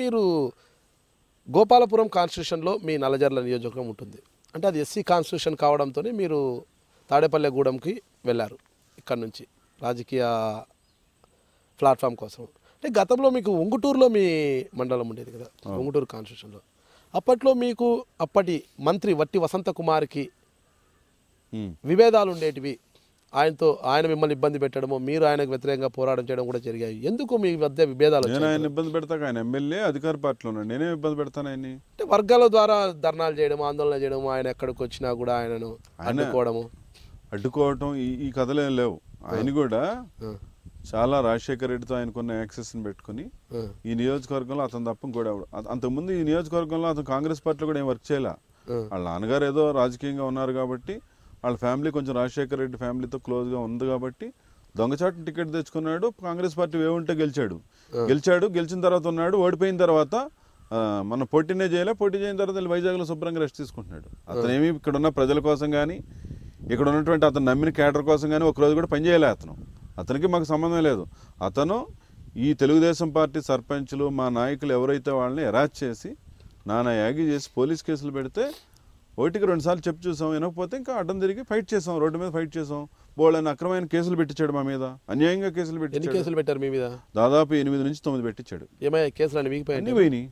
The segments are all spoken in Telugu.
మీరు గోపాలపురం కాన్స్టిట్యూషన్లో మీ నల్లజర్ల నియోజకవర్గం ఉంటుంది. అంటే అది ఎస్సీ కాన్స్టిట్యూషన్ కావడంతో మీరు తాడేపల్లెగూడెంకి వెళ్ళారు ఇక్కడ నుంచి రాజకీయ ప్లాట్ఫామ్ కోసం. అంటే గతంలో మీకు ఉంగుటూరులో మీ మండలం ఉండేది కదా, ఉంగుటూరు కాన్స్టిట్యూషన్లో. అప్పట్లో మీకు అప్పటి మంత్రి వట్టి వసంత కుమార్కి విభేదాలు ఉండేటివి. ఆయన మిమ్మల్ని ఇబ్బంది పెట్టడము, మీరు ఆయనకు వ్యతిరేకంగా పోరాటం చేయడం కూడా జరిగాయి. ఎందుకు మీ మధ్య విభేదాలు? నేను ఆయన ఇబ్బంది పెడతాక ఆయన ఎమ్మెల్యే అధికార పార్టీలో ఉన్నాడు, నేనే ఇబ్బంది పెడతాను ఆయన్ని. అంటే వర్గాల ద్వారా ధర్నాలు చేయడం, ఆందోళన చేయడం, ఆయన ఎక్కడికి వచ్చినా కూడా ఆయనను అడ్డుకోవటం ఈ కథలేం లేవు. ఆయన కూడా చాలా రాజశేఖర రెడ్డితో ఆయనకున్న యాక్సెస్ని పెట్టుకుని ఈ నియోజకవర్గంలో అతను తప్ప కూడా అంతకుముందు ఈ నియోజకవర్గంలో అతను కాంగ్రెస్ పార్టీలో కూడా ఏం వర్క్ చేయలే. వాళ్ళ నాన్నగారు ఏదో రాజకీయంగా ఉన్నారు కాబట్టి, వాళ్ళ ఫ్యామిలీ కొంచెం రాజశేఖర రెడ్డి ఫ్యామిలీతో క్లోజ్గా ఉంది కాబట్టి దొంగచాటు టికెట్ తెచ్చుకున్నాడు. కాంగ్రెస్ పార్టీ ఏముంటే గెలిచిన తర్వాత ఉన్నాడు. ఓడిపోయిన తర్వాత మన పోటీనే చేయలే. పోటీ చేయని తర్వాత వైజాగ్లో శుభ్రంగా రెస్ట్ తీసుకుంటున్నాడు. అతనేమి ఇక్కడ ఉన్న ప్రజల కోసం కానీ, ఇక్కడ ఉన్నటువంటి అతను నమ్మిన క్యాడర్ కోసం కానీ ఒకరోజు కూడా పనిచేయలే. అతనికి మాకు సంబంధం లేదు. అతను ఈ తెలుగుదేశం పార్టీ సర్పంచ్లు, మా నాయకులు ఎవరైతే వాళ్ళని ఎరాచ్ చేసి నానా యాగి చేసి పోలీస్ కేసులు పెడితే ఒకటికి 2 సార్లు చెప్పి చూసాం. వినకపోతే ఇంకా అడ్డం తిరిగి ఫైట్ చేసాం, రోడ్డు మీద ఫైట్ చేసాం. బోళ్ళని అక్రమైన కేసులు పెట్టించాడు మా మీద, అన్యాయంగా కేసులు పెట్టించాడు. కేసులు పెట్టారు మీ మీద? దాదాపు 8 నుంచి 9 పెట్టించాడు. ఏమయ్యా కేసులు అన్ని పోయినాయి.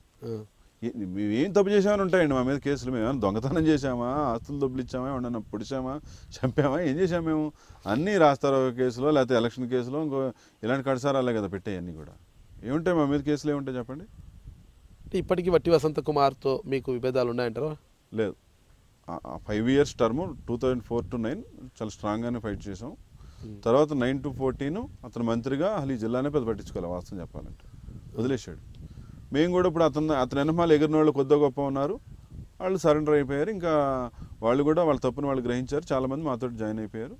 మేమేం తప్పు చేసామని ఉంటాయండి మా మీద కేసులు? మేము ఏమైనా దొంగతనం చేసామా, ఆస్తులు డబ్బులు ఇచ్చామా, ఏమన్నా పొడిచామా, చంపామా, ఏం చేసాం మేము? అన్నీ రాస్తారో కేసులో, లేకపోతే ఎలక్షన్ కేసులో, ఇంకో ఇలాంటి కడసారాలే కదా పెట్టాయి. అన్నీ కూడా ఏముంటాయి మా మీద కేసులు? ఏముంటాయి చెప్పండి? ఇప్పటికీ వట్టి వసంత కుమార్తో మీకు విభేదాలు ఉన్నాయంటారా? లేదు. 5 years టర్మ్ 2004 to 9 చాలా స్ట్రాంగ్గానే ఫైట్ చేసాం. తర్వాత 9 to 14 అతను మంత్రిగా అసలు ఈ జిల్లానే పెద్ద పట్టించుకోవాలి. వాస్తవం చెప్పాలంటే వదిలేశాడు. మేము కూడా ఇప్పుడు అతను వెనమాల ఎగిరిన వాళ్ళు కొద్దిగా గొప్ప ఉన్నారు, వాళ్ళు సరెండర్ అయిపోయారు. ఇంకా వాళ్ళు కూడా వాళ్ళ తప్పును వాళ్ళు గ్రహించారు. చాలామంది మాతో జాయిన్ అయిపోయారు.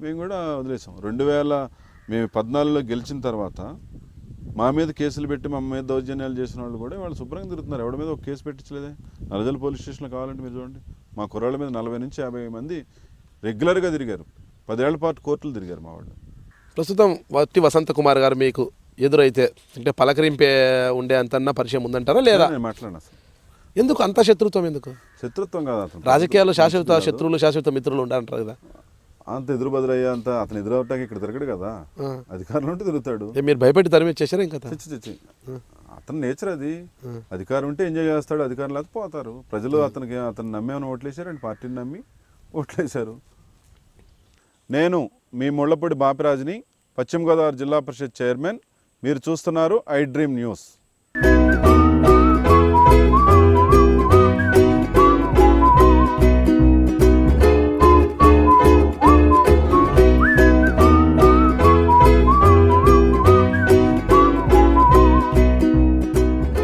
మేము కూడా వదిలేసాం. 2014లో గెలిచిన తర్వాత మా మీద కేసులు పెట్టి మా మీద దౌర్జన్యాలు చేసిన వాళ్ళు కూడా వాళ్ళు శుభ్రంగా తిరుగుతున్నారు. ఎవరి మీద ఒక కేసు పెట్టించలేదే. నల్లజర్ల పోలీస్ స్టేషన్లో కావాలంటే మీరు చూడండి, మా కుర్రాళ్ళ మీద 40 నుంచి 50 మంది రెగ్యులర్గా తిరిగారు. 10 ఏళ్ల పాటు కోర్టులు తిరిగారు మా వాళ్ళు. ప్రస్తుతం వట్టి వసంత కుమార్ గారు మీకు ఎదురైతే అంటే పలకరింపే ఉండే అంతన్నా పరిచయం ఉందంటారా లేదా? నేను మాట్లాడినా సార్. ఎందుకు అంత శత్రుత్వం? ఎందుకు శత్రుత్వం కాదు, అతను రాజకీయాల్లో శాశ్వత శత్రువులు శాశ్వత మిత్రులు ఉంటారంటారు కదా. అంత ఎదురు బదురయ్యా అంత అతను ఎదురవటానికి ఇక్కడ తిరగడు కదా, అధికారంలో ఉంటే తిరుగుతాడు. మీరు భయపెట్టి తరిమిచ్చేసారా? ఇంకా అతని నేచర్ అది. అధికారం ఉంటే ఎంజాయ్ చేస్తాడు, అధికారం లేకపోతారు. ప్రజలు అతను నమ్మేమని ఓట్లేశారండి, పార్టీని నమ్మి ఓట్లేశారు. నేను మీ ముళ్ళపూడి బాపిరాజుని, పశ్చిమ గోదావరి జిల్లా పరిషత్ చైర్మన్. మీరు చూస్తున్నారు ఐ డ్రీమ్ న్యూస్.